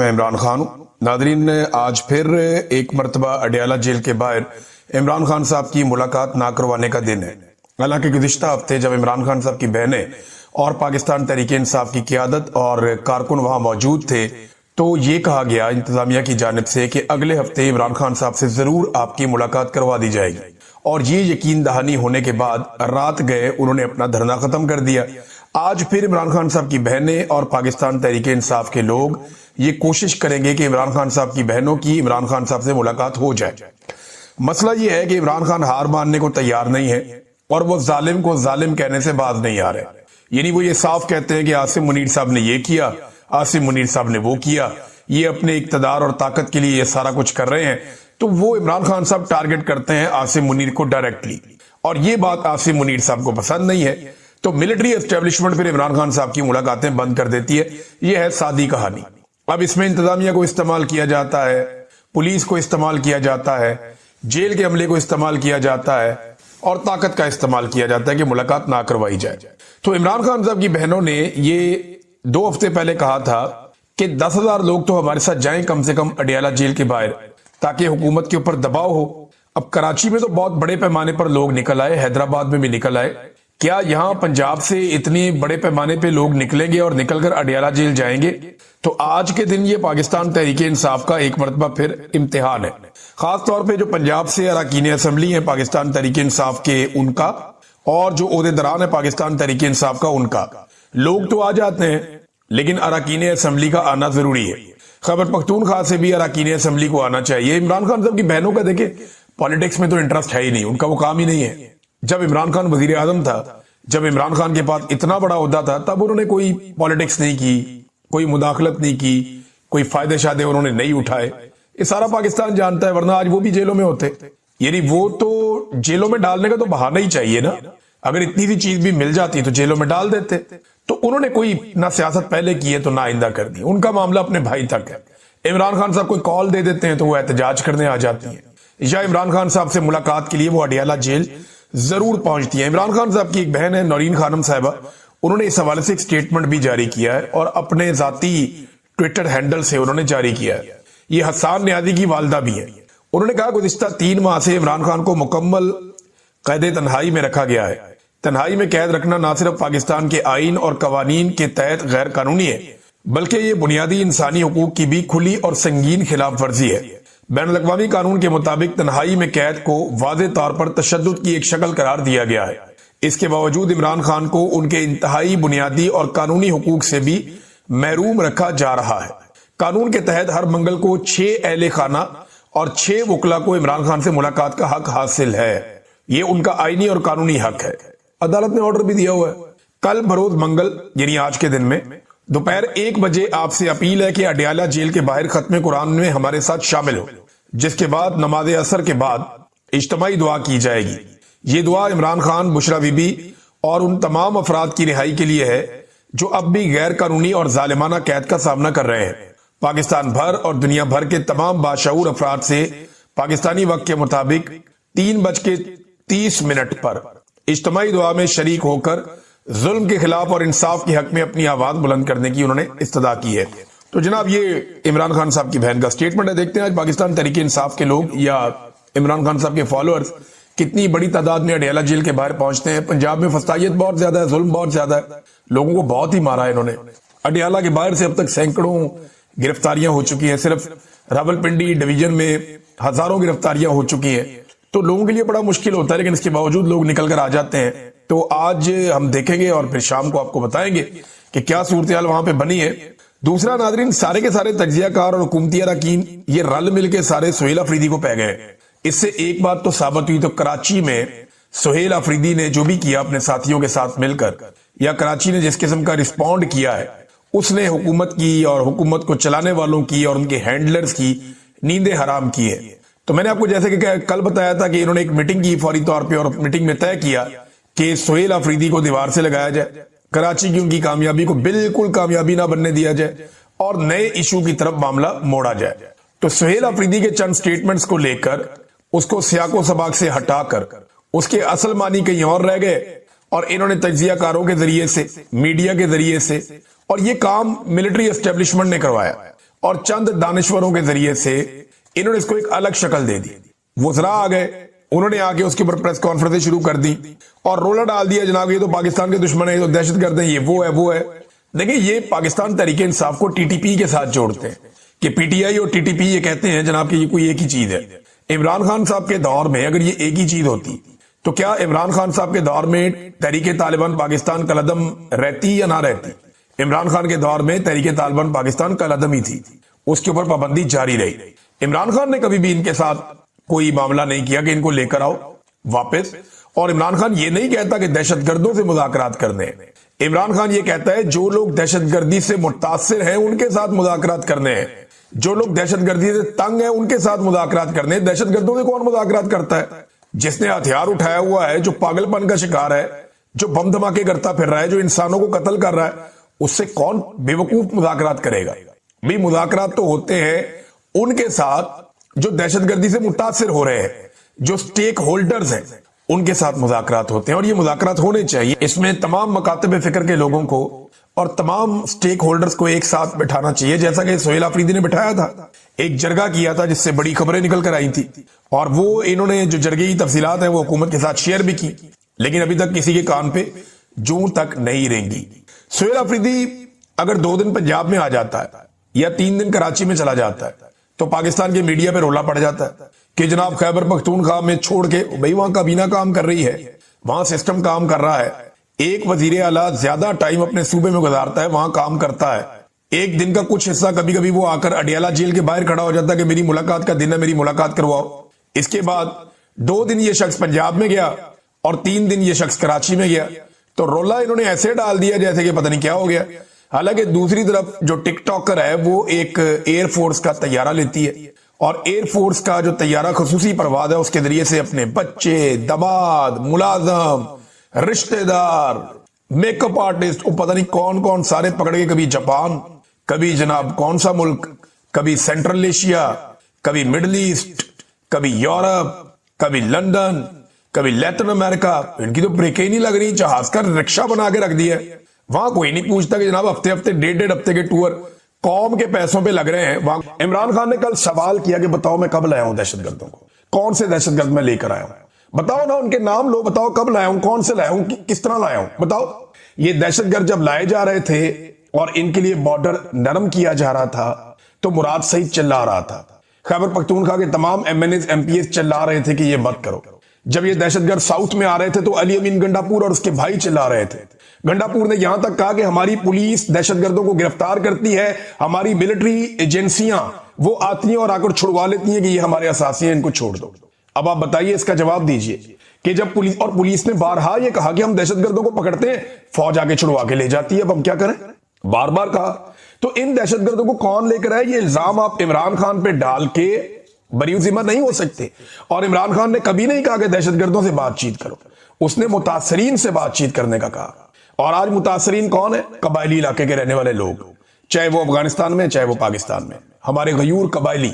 मैं इमरान खान हूँ। नादरीन, आज फिर एक मरतबा अडयाला जेल के बाहर इमरान खान साहब की मुलाकात ना करवाने का दिन है। हालांकि गुज़िश्ता हफ्ते जब इमरान खान साहब की बहनें और पाकिस्तान तहरीक इंसाफ की क़यादत और कारकुन वहां मौजूद थे, तो ये कहा गया इंतजामिया की जानिब से कि अगले हफ्ते इमरान खान साहब से जरूर आपकी मुलाकात करवा दी जाएगी। और ये यकीन दहानी होने के बाद रात गए उन्होंने अपना धरना खत्म कर दिया। आज फिर इमरान खान साहब की बहनें और पाकिस्तान तहरीक इंसाफ के लोग ये कोशिश करेंगे कि इमरान खान साहब की बहनों की इमरान खान साहब से मुलाकात हो जाए। मसला ये है कि इमरान खान हार मानने को तैयार नहीं है और वो जालिम को जालिम कहने से बाज नहीं आ रहे। यानी वो ये साफ कहते हैं कि आसिम मुनीर साहब ने ये किया, आसिम मुनीर साहब ने वो किया, ये अपने इक्तदार और ताकत के लिए ये सारा कुछ कर रहे हैं। तो वो इमरान खान साहब टारगेट करते हैं आसिम मुनीर को डायरेक्टली, और ये बात आसिम मुनीर साहब को पसंद नहीं है। तो मिलिट्री एस्टेब्लिशमेंट फिर इमरान खान साहब की मुलाकातें बंद कर देती है। यह है सादी कहानी। अब इसमें इंतजामिया को इस्तेमाल किया जाता है, पुलिस को इस्तेमाल किया जाता है, जेल के अमले को इस्तेमाल किया जाता है और ताकत का इस्तेमाल किया जाता है कि मुलाकात ना करवाई जाए। तो इमरान खान साहब की बहनों ने ये 2 हफ्ते पहले कहा था कि 10,000 लोग तो हमारे साथ जाएं कम से कम अडयाला जेल के बाहर, ताकि हुकूमत के ऊपर दबाव हो। अब कराची में तो बहुत बड़े पैमाने पर लोग निकल आए, हैदराबाद में भी निकल आए। क्या यहां पंजाब से इतने बड़े पैमाने पे लोग निकलेंगे और निकलकर अडयाला जेल जाएंगे? तो आज के दिन ये पाकिस्तान तहरीक इंसाफ का एक मरतबा फिर इम्तिहान है। खास तौर पे जो पंजाब से अरकान असम्बली है पाकिस्तान तहरीक इंसाफ के, उनका, और जो ओहदेदारान है पाकिस्तान तहरीक इंसाफ का, उनका। लोग तो आ जाते हैं लेकिन अरकान असम्बली का आना जरूरी है। खैबर पख्तूनख्वा से भी अरकान असम्बली को आना चाहिए। इमरान खान साहब की बहनों का देखे पॉलिटिक्स में तो इंटरेस्ट है ही नहीं, उनका वो काम ही नहीं है। जब इमरान खान वजीर आजम था, जब इमरान खान के पास इतना बड़ा ओहदा था, तब उन्होंने कोई पॉलिटिक्स नहीं की, कोई मुदाखलत नहीं की, कोई फायदे शायदे उन्होंने नहीं उठाए। ये सारा पाकिस्तान जानता है, वरना आज वो भी जेलों में होते। यानी वो तो जेलों में डालने का तो बहाना ही चाहिए ना। अगर इतनी सी चीज भी मिल जाती तो जेलों में डाल देते। तो उन्होंने कोई ना सियासत पहले की है तो ना आइंदा कर दी। उनका मामला अपने भाई तक है। इमरान खान साहब कोई कॉल दे देते हैं तो वो एहतजाज करने आ जाती है, या इमरान खान साहब से मुलाकात के लिए वो अडयाला जेल जरूर पहुंचती है। इमरान खान साहब की एक बहन है नौरीन खानम साहिबा, उन्होंने इस हवाले से एक स्टेटमेंट भी जारी किया है और अपने जाती ट्विटर हैंडल से उन्होंने जारी किया है। ये हसन नियाजी की वालदा भी है। उन्होंने कहा गुज़िश्ता 3 माह से इमरान खान को मुकम्मल कैद तन्हाई में रखा गया है। तन्हाई में कैद रखना न सिर्फ पाकिस्तान के आइन और कवानीन के तहत गैर कानूनी है, बल्कि ये बुनियादी इंसानी हुकूक की भी खुली और संगीन खिलाफ वर्जी है। बैनुल-अक़वामी कानून के मुताबिक तन्हाई में कैद को वाज़े तौर पर तशद्दुद की एक शक्ल करार दिया गया है। इसके बावजूद इमरान खान को उनके इंतहाई बुनियादी और कानूनी हुकूक से भी महरूम रखा जा रहा है। कानून के तहत हर मंगल को 6 अहले खाना और 6 वकला को इमरान खान से मुलाकात का हक हासिल है। ये उनका आईनी और कानूनी हक है। अदालत ने ऑर्डर भी दिया हुआ है। कल बरोज मंगल यानी आज के दिन में दोपहर 1 बजे आपसे अपील है कि अडयाला जेल के बाहर खत्म कुरान में हमारे साथ शामिल हो, जिसके बाद नमाज असर के बाद इज्तिमाई दुआ की जाएगी। ये दुआ इमरान खान, बुशरा बीबी और उन तमाम अफराद की रिहाई के लिए है जो अब भी गैर कानूनी और जालिमाना कैद का सामना कर रहे हैं। पाकिस्तान भर और दुनिया भर के तमाम बाशऊर अफराद से पाकिस्तानी वक्त के मुताबिक 3:30 पर इज्तिमाई दुआ में शरीक होकर जुल्म के खिलाफ और इंसाफ के हक में अपनी आवाज बुलंद करने की उन्होंने इस्तदा की है। तो जनाब, ये इमरान खान साहब की बहन का स्टेटमेंट है। देखते हैं आज पाकिस्तान तहरीक इंसाफ के लोग या इमरान खान साहब के फॉलोअर्स कितनी बड़ी तादाद में अडयाला जेल के बाहर पहुंचते हैं। पंजाब में फसाइयत बहुत ज्यादा है, जुल्म बहुत ज्यादा है, लोगों को बहुत ही मारा है इन्होंने। अडयाला के बाहर से अब तक सैकड़ों गिरफ्तारियां हो चुकी हैं। सिर्फ रावलपिंडी डिवीजन में हजारों गिरफ्तारियां हो चुकी हैं। तो लोगों के लिए बड़ा मुश्किल होता है, लेकिन इसके बावजूद लोग निकल कर आ जाते हैं। तो आज हम देखेंगे और फिर शाम को आपको बताएंगे कि क्या सूरत हाल वहां पे बनी है। दूसरा नाजरीन, सारे के सारे तज्जियाकार और हुकूमती अरकान ये रल मिल के सारे सुहेल अफरीदी को पै गए। इससे एक बात तो साबित हुई, तो कराची में सुहेल अफरीदी ने जो भी किया अपने साथियों के साथ मिलकर, या कराची ने जिस किस्म का रिस्पॉन्ड किया है, उसने हुकूमत की और हुकूमत को चलाने वालों की और उनके हैंडलर्स की नींदें हराम की है। तो मैंने आपको जैसे कि कल बताया था कि इन्होंने एक मीटिंग की फौरी तौर पर, और मीटिंग में तय किया कि सुहेल अफरीदी को दीवार से लगाया जाए, कराची की उनकी कामयाबी को बिल्कुल कामयाबी ना बनने दिया जाए और नए इशू की तरफ मामला मोड़ा जाए। तो सुहेल अफरीदी के चंद स्टेटमेंट्स को लेकर उसको सियाको सबाक से हटाकर उसके असल मानी कहीं और रह गए, और इन्होंने तज्जियाकारों के जरिए से, मीडिया के जरिए से, और ये काम मिलिट्री एस्टेब्लिशमेंट ने करवाया। और चंद दानिश्वरों के जरिए से इन्होंने इसको एक अलग शक्ल दे दी। वो जरा आ गए, उन्होंने आके उसके ऊपर प्रेस कॉन्फ्रेंस शुरू कर दी और रोला डाल दिया, जनाब ये तो पाकिस्तान के दुश्मन है, ये तो दहशतगर्द है, ये वो है। देखिए, ये पाकिस्तान तहरीक इंसाफ को टीटीपी के साथ जोड़ते हैं कि पीटीआई और टीटीपी ये कहते हैं जनाब कि ये कोई एक ही चीज है। इमरान खान साहब के दौर में अगर ये एक ही चीज होती तो क्या इमरान खान साहब के दौर में तहरीक तालिबान पाकिस्तान कलदम रहती या ना रहती? इमरान खान के दौर में तहरीक तालिबान पाकिस्तान कलदम ही थी, उसके ऊपर पाबंदी जारी रही। इमरान खान ने कभी भी इनके साथ कोई मामला नहीं किया कि इनको लेकर आओ वापस, और इमरान खान ये नहीं कहता कि दहशतगर्दों से मुज़ाकरात करने हैं। इमरान खान ये कहता है जो लोग दहशतगर्दी से मुतासिर हैं उनके साथ मुज़ाकरात करने हैं, जो लोग दहशतगर्दी से तंग हैं उनके साथ मुज़ाकरात करने हैं। दहशतगर्दों से कौन मुज़ाकरात करता है? जिसने हथियार उठाया हुआ है, जो पागलपन का शिकार है, जो बम धमाके करता फिर रहा है, जो इंसानों को कत्ल कर रहा है, उससे कौन बेवकूफ मुज़ाकरात करेगा? भी मुज़ाकरात तो होते हैं उनके साथ जो दहशतगर्दी से मुतासिर हो रहे हैं, जो स्टेक होल्डर्स हैं, उनके साथ मुज़ाकरात होते हैं, और ये मुज़ाकरात होने चाहिए। इसमें तमाम मकातब फिक्र के लोगों को और तमाम स्टेक होल्डर्स को एक साथ बिठाना चाहिए, जैसा कि सोहेल आफरीदी ने बिठाया था। एक जरगा किया था जिससे बड़ी खबरें निकल कर आई थी, और वो इन्होंने जो जरगे की तफसीलात हैं वो हुकूमत के साथ शेयर भी की, लेकिन अभी तक किसी के कान पे जूं तक नहीं रेंगी। सोहेल आफरीदी अगर 2 दिन पंजाब में आ जाता है या 3 दिन कराची में चला जाता है तो पाकिस्तान के मीडिया पे रोला पड़ जाता है कि जनाब खैबर पख्तूनख्वा में छोड़ के, भाई वहां काबीना काम कर रही है, वहां सिस्टम काम कर रहा है, एक वजीर आला ज्यादा टाइम अपने सूबे में गुजारता है, वहां काम करता है, एक दिन का कुछ हिस्सा कभी कभी वो आकर अडियाला जेल के बाहर खड़ा हो जाता है कि मेरी मुलाकात का दिन है, मेरी मुलाकात करवाओ। इसके बाद 2 दिन ये शख्स पंजाब में गया और 3 दिन ये शख्स कराची में गया, तो रोला इन्होंने ऐसे डाल दिया जैसे कि पता नहीं क्या हो गया। हालांकि दूसरी तरफ जो टिकटॉकर है वो एक एयरफोर्स का तैयारा लेती है, और एयरफोर्स का जो तैयारा खसूसी परवाज है उसके जरिए से अपने बच्चे, दमाद, मुलाजम, रिश्तेदार, मेकअप आर्टिस्ट, वो पता नहीं कौन कौन सारे पकड़ के, कभी जापान, कभी जनाब कौन सा मुल्क, कभी सेंट्रल एशिया, कभी मिडल ईस्ट, कभी यूरोप, कभी लंदन, कभी लैटिन अमेरिका। इनकी तो ब्रेकें नहीं लग रही, जहाज का रिक्शा बना के रख दिया है। वहां कोई नहीं पूछता कि जनाब हफ्ते हफ्ते 1.5 हफ्ते के टूर कौम के पैसों पे लग रहे हैं। वहां इमरान खान ने कल सवाल किया कि बताओ मैं कब लाया हूं दहशतगर्दों को, कौन से दहशतगर्द मैं लेकर आया हूं, बताओ ना, उनके नाम लो, बताओ कब लाया हूं, कौन से लाया हूं, किस तरह लाया हूं, बताओ। ये दहशतगर्द जब लाए जा रहे थे और इनके लिए बॉर्डर नरम किया जा रहा था तो मुराद सईद चिल्ला रहा था, खैबर पख्तूनख्वा के तमाम MNAs MPs चिल्ला रहे थे कि ये मत करो। जब ये दहशतगर्द साउथ में आ रहे थे तो अली अमीन गंडापुर और उसके भाई चिल्ला रहे थे। गंडापुर ने यहां तक कहा कि हमारी पुलिस दहशतगर्दों को गिरफ्तार करती है, हमारी मिलिट्री एजेंसियां वो आती हैं और आकर छुड़वा लेती हैं कि ये हमारे असासी हैं, इनको छोड़ दो। अब आप बताइए, इसका जवाब दीजिए कि जब पुलिस ने बारहा ये कहा कि हम दहशतगर्दों को पकड़ते हैं, फौज आके छुड़वा के ले जाती है, अब हम क्या करें? बार बार कहा। तो इन दहशतगर्दों को कौन लेकर आए? ये इल्जाम आप इमरान खान पे डाल के बरी जिम्मा नहीं हो सकते। और इमरान खान ने कभी नहीं कहा कि दहशतगर्दों से बातचीत करो, उसने मुतासरीन से बातचीत करने का कहा। और आज मुतासरीन कौन है? कबायली इलाके के रहने वाले लोग, चाहे वो अफगानिस्तान में चाहे वो पाकिस्तान में, हमारे गयूर कबायली।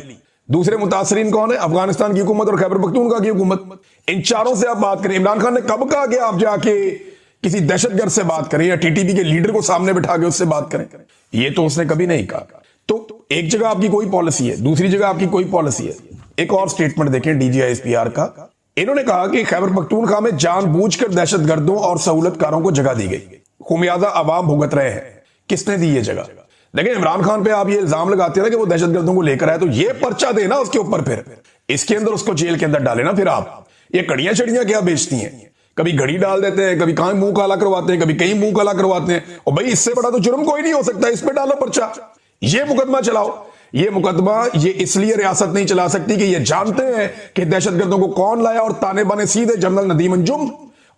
दूसरे मुतासरीन कौन है? अफगानिस्तान की हुकूमत और खैबर पख्तूनख्वा की हुकूमत। इन चारों से आप बात करें। इमरान खान ने कब कहा कि आप जाके किसी दहशतगर्द से बात करें या टीटीपी के लीडर को सामने बिठा के उससे बात करें? ये तो उसने कभी नहीं कहा। तो एक जगह आपकी कोई पॉलिसी है, दूसरी जगह आपकी कोई पॉलिसी है। एक और स्टेटमेंट देखें DGISPR का। इन्होंने कहा कि खैबर पख्तूनख्वा में जानबूझकर दहशतगर्दों और सहूलतकारों को जगह दी गई, खुमियाजा आवाम भुगत रहे हैं। किसने दी ये जगह? लेकिन इमरान खान पे आप ये इल्जाम लगाते हैं कि वो दहशतगर्दों को लेकर आए, तो ये पर्चा देना उसके ऊपर, फिर इसके अंदर उसको जेल के अंदर डाले ना। फिर आप ये कड़ियां चड़ियां क्या बेचती हैं? कभी घड़ी डाल देते हैं, कभी कहीं मुंह काला करवाते हैं, कभी कहीं मुंह काला करवाते हैं। और भाई इससे बड़ा तो जुर्म कोई नहीं हो सकता, इस पे डालो पर्चा, ये मुकदमा चलाओ। ये मुकदमा ये इसलिए रियासत नहीं चला सकती कि ये जानते हैं कि दहशतगर्दों को कौन लाया, और ताने बाने सीधे जनरल नदीम अंजुम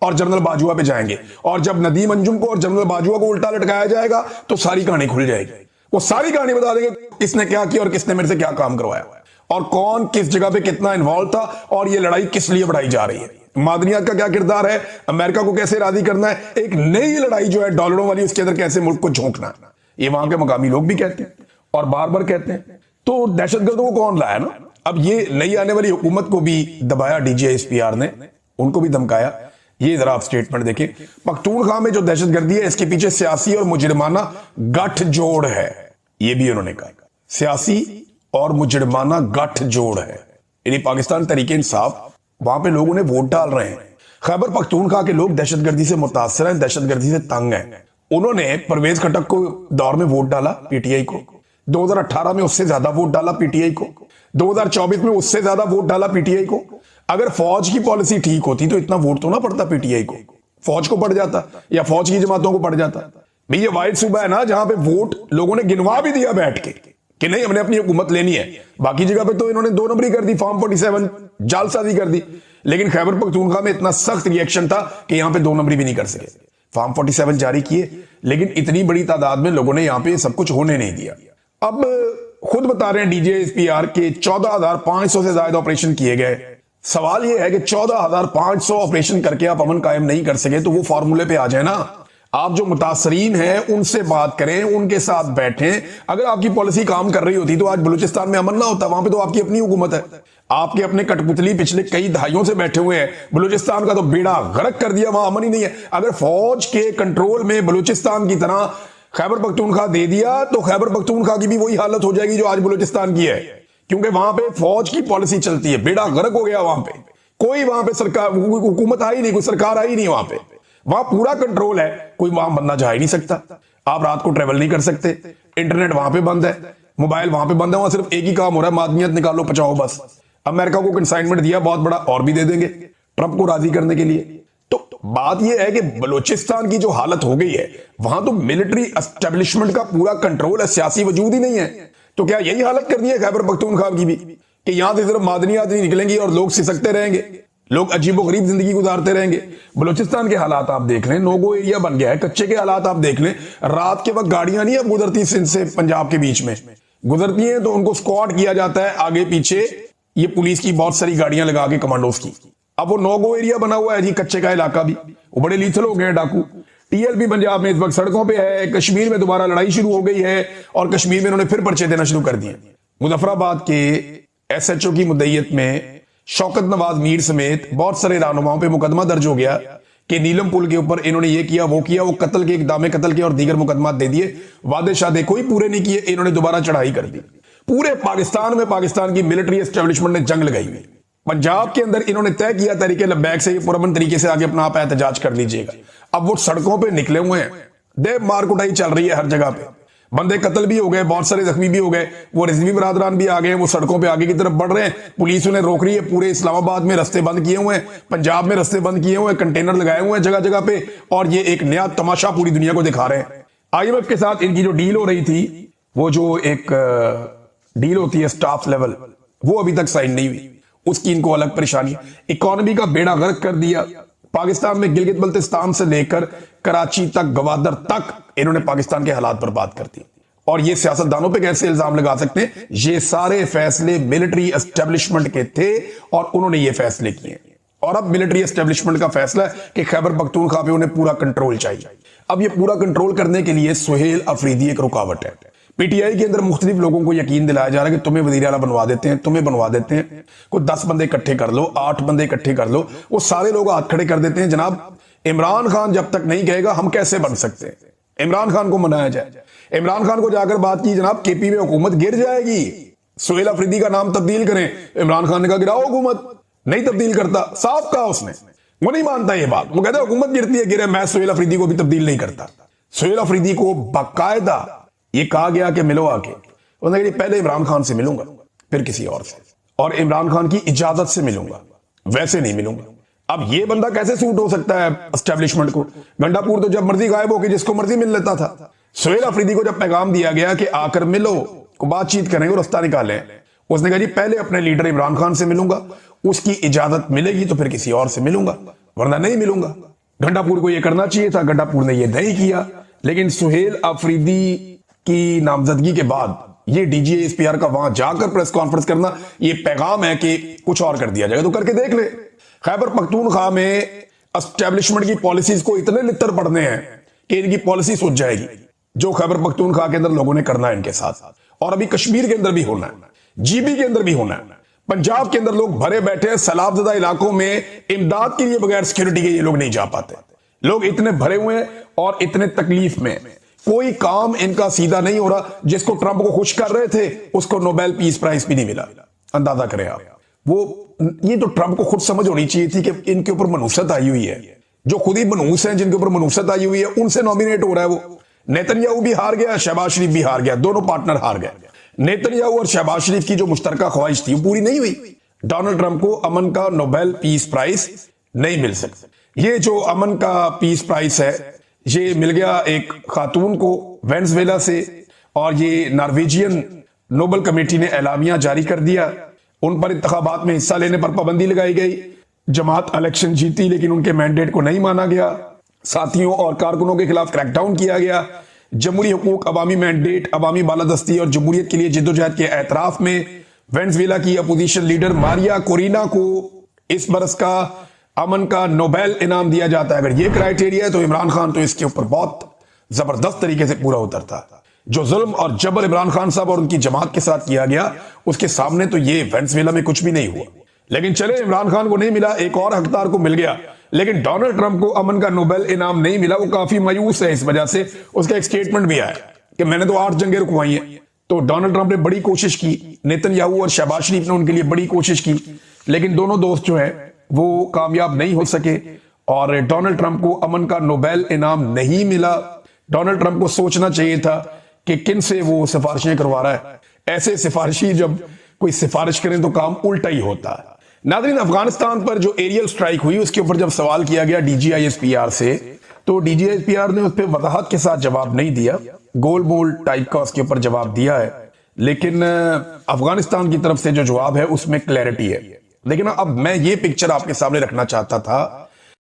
और जनरल बाजुआ पे जाएंगे। और जब नदीम अंजुम को और जनरल बाजुआ को उल्टा लटकाया जाएगा तो सारी कहानी खुल जाएगी। वो सारी कहानी बता देंगे किसने क्या किया और किसने मेरे से क्या काम करवाया और कौन किस जगह पे कितना इन्वॉल्व था और ये लड़ाई किस लिए बढ़ाई जा रही है। मादनियात का क्या किरदार है, अमेरिका को कैसे राजी करना है, एक नई लड़ाई जो है डॉलरों वाली, उसके अंदर कैसे मुल्क को झोंकना, ये वहां के मकामी लोग भी कहते हैं और बार बार कहते हैं। तो दहशतगर्दों को कौन लाया ना? अब ये नई आने वाली हुकूमत को भी दबाया DGISPR ने, उनको भी धमकाया। ये जरा आप स्टेटमेंट देखें। पख्तूनख्वा में जो दहशतगर्दी है इसके पीछे सियासी और मुजरिमाना गठजोड़ है, ये भी उन्होंने कहा। सियासी और मुजरिमाना गठजोड़ है। यानी पाकिस्तान तहरीक इंसाफ, वहां पे लोग उन्हें वोट डाल रहे हैं। खैबर पख्तूनख्वा के लोग दहशतगर्दी से मुतासर हैं, दहशतगर्दी से तंग हैं। उन्होंने परवेज खटक को दौर में वोट डाला पीटीआई को, 2018 में उससे ज्यादा वोट डाला पीटीआई को, 2024 में उससे ज्यादा वोट डाला पीटीआई को। अगर फौज की पॉलिसी ठीक होती तो इतना वोट तो ना पड़ता पीटीआई को, फौज को पड़ जाता या फौज की जमातों को पड़ जाता। भाई ये वाइड सूबा है ना, जहां पे वोट लोगों ने गिनवा भी दिया बैठ के कि नहीं हमने अपनी हुकूमत लेनी है। बाकी जगह पे तो इन्होंने 2 नंबरी कर दी, फॉर्म 47 जालसाजी कर दी। लेकिन खैबर पख्तूनख्वा में इतना सख्त रिएक्शन था कि यहां पे 2 नंबरी भी नहीं कर सके। फॉर्म 47 जारी किए, लेकिन इतनी बड़ी तादाद में लोगों ने यहां पे सब कुछ होने नहीं दिया। अब खुद बता रहे हैं डीजीएसपीआर के 14,500 से ज्यादा ऑपरेशन किए गए। सवाल यह है कि 14,500 ऑपरेशन करके आप अमन कायम नहीं कर सके तो वो फॉर्मूले पे आ जाए ना। आप जो मुतासरीन हैं उनसे बात करें, उनके साथ बैठें। अगर आपकी पॉलिसी काम कर रही होती तो आज बलूचिस्तान में अमन ना होता। वहां पे तो आपकी अपनी हुकूमत है, आपके अपने कठपुतली पिछले कई दहाइयों से बैठे हुए हैं। बलूचिस्तान का तो बेड़ा गर्क कर दिया, वहां अमन ही नहीं है। अगर फौज के कंट्रोल में बलूचिस्तान की तरह खैबर पख्तूनख्वा दे दिया तो खैबर पख्तूनख्वा की भी वही हालत हो जाएगी जो आज बलूचिस्तान की है, क्योंकि वहां पे फौज की पॉलिसी चलती है। बेड़ा गर्क हो गया, वहां पे कोई वहां पे सरकार हुकूमत आई नहीं, कोई सरकार आई नहीं। वहां पूरा कंट्रोल है, कोई वहां बंदा जा ही नहीं सकता। आप रात को ट्रेवल नहीं कर सकते, इंटरनेट वहां पे बंद है, मोबाइल वहां पे बंद है। वहां सिर्फ एक ही काम हो रहा है, मादनियत निकालो पचाओ बस। अमेरिका को कंसाइनमेंट दिया बहुत बड़ा, और भी दे देंगे ट्रंप को राजी करने के लिए। तो बात यह है कि बलूचिस्तान की जो हालत हो गई है, वहां तो मिलिट्री एस्टेब्लिशमेंट का पूरा कंट्रोल है, सियासी वजूद ही नहीं है। तो क्या यही हालत कर दी है खैबर पख्तूनख्वा की भी कि यहां से सिर्फ मादनी आदमी निकलेंगी और लोग सिसकते रहेंगे, लोग अजीबो गरीब जिंदगी गुजारते रहेंगे। बलूचिस्तान के हालात आप देख लें, नो गो एरिया बन गया है। कच्चे के हालात आप देख लें, रात के वक्त गाड़ियां नहीं अब गुजरती सिंध से पंजाब के बीच में, गुजरती हैं तो उनको स्क्वाड किया जाता है आगे पीछे, ये पुलिस की बहुत सारी गाड़ियां लगा के कमांडोज की। अब वो नो गो एरिया बना हुआ है जी, कच्चे का इलाका भी, वो बड़े लीथल हो गए हैं डाकू। टीएलपी पंजाब में इस वक्त सड़कों पे है, कश्मीर में दोबारा लड़ाई शुरू हो गई है और कश्मीर में इन्होंने फिर पर्चे देना शुरू कर दिए। मुजफ्फराबाद के एसएचओ की मुद्दईयत में शौकत नवाज मीर समेत बहुत सारे रहनुमाओं पे मुकदमा दर्ज हो गया कि नीलम पुल के ऊपर इन्होंने ये किया वो किया, वो कत्ल के इकदामे कत्ल के और दीगर मुकदमा दे दिए। वादे शादे कोई पूरे नहीं किए, इन्होंने दोबारा चढ़ाई कर दी। पूरे पाकिस्तान में पाकिस्तान की मिलिट्री एस्टेब्लिशमेंट ने जंग लगाई हुई। पंजाब के अंदर इन्होंने तय किया तरीके लब्बैक से पुरअमन तरीके से आगे अपना आप एहतजाज कर लीजिएगा। अब वो सड़कों पे निकले हुए हैं, देव मार कुटाई चल रही है हर जगह पे, बंदे कत्ल भी हो गए, बहुत सारे जख्मी भी हो गए, वो रिजवी बरादरान भी आ गए, वो सड़कों पे आगे की तरफ बढ़ रहे हैं। पुलिस उन्हें रोक रही है, पूरे इस्लामाबाद में रास्ते बंद किए हुए हैं, पंजाब में रास्ते बंद किए हुए हैं, कंटेनर लगाए हुए हैं जगह जगह पे, और ये एक नया तमाशा पूरी दुनिया को दिखा रहे हैं। आईएमएफ के साथ इनकी जो डील हो रही थी, वो जो एक डील होती है स्टाफ लेवल, वो अभी तक साइन नहीं हुई, उसकी इनको अलग परेशानी। इकोनॉमी का बेड़ा गर्क कर दिया। पाकिस्तान में गिलगित बल्तिस्तान से लेकर कराची तक, गवादर तक इन्होंने पाकिस्तान के हालात बर्बाद कर दिए। और ये सियासतदानों पे कैसे इल्जाम लगा सकते हैं? ये सारे फैसले मिलिट्री एस्टेब्लिशमेंट के थे और उन्होंने ये फैसले किए। और अब मिलिट्री एस्टेब्लिशमेंट का फैसला है कि खैबर पख्तूनख्वा पे उन्हें पूरा कंट्रोल चाहिए। अब ये पूरा कंट्रोल करने के लिए सुहेल अफरीदी एक रुकावट है। पीटीआई के अंदर मुख्तलिफ लोगों को यकीन दिलाया जा रहा है कि तुम्हें वजीर आला बनवा देते हैं, तुम्हें बनवा देते हैं, कोई 10 बंदे इकट्ठे कर लो, 8 बंदे इकट्ठे कर लो, वो सारे लोग हाथ खड़े कर देते हैं। जनाब इमरान खान जब तक नहीं कहेगा हम कैसे बन सकते हैं, इमरान खान को मनाया जाए। इमरान खान को जाकर बात की, जनाब केपी में हुकूमत गिर जाएगी, सुहेल अफरीदी का नाम तब्दील करें। इमरान खान ने कहा गिराओ हुकूमत, नहीं तब्दील करता, साफ कहा उसने, वो नहीं मानता ये बात, वो कहता है हुकूमत गिरती है, गिरे, मैं सुहेल अफरीदी को भी तब्दील नहीं करता। सुहेल अफरीदी को बाकायदा ये कहा गया कि मिलो आके, उन्होंने कहा पहले इमरान खान से मिलूंगा फिर किसी और से, और इमरान खान की इजाजत से मिलूंगा, वैसे नहीं मिलूंगा। अब ये बंदा कैसे सूट हो सकता है एस्टेब्लिशमेंट को? गंडापुर तो जब मर्जी गायब होकर जिसको मर्जी मिल लेता था। सुहेल अफरीदी को जब पैगाम दिया गया कि आकर मिलो, को बातचीत करेंगे, रास्ता निकालें, उसने कहा जी पहले अपने लीडर इमरान खान से मिलूंगा, उसकी इजाजत मिलेगी तो फिर किसी और से मिलूंगा, वरना नहीं मिलूंगा। गंडापुर को यह करना चाहिए था, गंडापुर ने यह नहीं किया। लेकिन सुहेल अफरीदी की नामजदगी के बाद ये डीजीएसपीआर का वहां जाकर प्रेस कॉन्फ्रेंस करना, ये पैगाम है कि कुछ और कर दिया जाएगा, तो करके देख ले। खैबर पख्तूनख्वा में एस्टेब्लिशमेंट की पॉलिसीज को इतने लित्तर पड़ने हैं कि इनकी पॉलिसी सूझ जाएगी, जो खैबर पख्तूनख्वा के अंदर लोगों ने करना है इनके साथ, और अभी कश्मीर के अंदर भी होना है, जीबी के अंदर भी होना है, पंजाब के अंदर लोग भरे बैठे हैं। सैलाबज़दा इलाकों में इमदाद के लिए बगैर सिक्योरिटी के ये लोग नहीं जा पाते। लोग इतने भरे हुए हैं और इतने तकलीफ में। कोई काम इनका सीधा नहीं हो रहा। जिसको ट्रंप को खुश कर रहे थे उसको नोबेल पीस प्राइज भी नहीं मिला। अंदाजा करें आप। वो ये तो ट्रंप को खुद समझ होनी चाहिए थी कि इनके ऊपर मनूसत आई हुई है। जो खुद ही मनूस हैं, जिनके ऊपर मनूसत आई हुई है, उनसे नॉमिनेट हो रहा है वो। नेतन्याहू भी हार गया, शहबाज शरीफ भी हार गया, दोनों पार्टनर हार गए। नेतन्याहू और शहबाज शरीफ की जो मुश्तरका ख्वाहिश थी वो पूरी नहीं हुई। डोनाल्ड ट्रंप को अमन का नोबेल पीस प्राइज नहीं मिल सकता। ये जो अमन का पीस प्राइज है ये मिल गया एक खातून को वेनेजुएला से, और ये नॉर्वेजियन नोबेल कमेटी ने एलामिया जारी कर दिया। उन पर इंतखाबात में हिस्सा लेने पर पाबंदी लगाई गई। जमात इलेक्शन जीती लेकिन उनके मैंडेट को नहीं माना गया। साथियों और कारकुनों के खिलाफ क्रैकडाउन किया गया। जमहूरी हुकूक, अवामी मैंडेट, अवामी बालादस्ती और जमहूरियत के लिए जिद्दोजहद के एतराफ में वेनेजुएला की अपोजिशन लीडर मारिया कोरिना को इस बरस का अमन का नोबेल इनाम दिया जाता है। अगर ये क्राइटेरिया है तो इमरान खान तो इसके ऊपर बहुत जबरदस्त तरीके से पूरा उतरता। जो जुल्म और जबर इमरान खान साहब और उनकी जमात के साथ किया गया उसके सामने तो ये वेनेजुएला में कुछ भी नहीं हुआ। लेकिन चले, इमरान खान को नहीं मिला, एक और हकदार को मिल गया। लेकिन डोनाल्ड ट्रंप को अमन का नोबेल इनाम नहीं मिला। वो काफी मायूस है इस वजह से। उसका एक स्टेटमेंट भी आया कि मैंने तो 8 जंगें रुकवाई हैं। तो डोनाल्ड ट्रंप ने बड़ी कोशिश की, नेतन्याहू और शहबाज शरीफ ने उनके लिए बड़ी कोशिश की, लेकिन दोनों दोस्त जो है वो कामयाब नहीं हो सके और डोनाल्ड ट्रंप को अमन का नोबेल इनाम नहीं मिला। डोनाल्ड ट्रंप को सोचना चाहिए था कि किन से वो सिफारिशें करवा रहा है। ऐसे सिफारिशी जब कोई सिफारिश करें तो काम उल्टा ही होता है। नाज़रीन, अफगानिस्तान पर जो एरियल स्ट्राइक हुई उसके ऊपर जब सवाल किया गया DGISPR से, तो DGISPR ने उस पर वजाहत के साथ जवाब नहीं दिया। गोल मोल टाइप का उसके ऊपर जवाब दिया है, लेकिन अफगानिस्तान की तरफ से जो जवाब है उसमें क्लैरिटी है। लेकिन अब मैं ये पिक्चर आपके सामने रखना चाहता था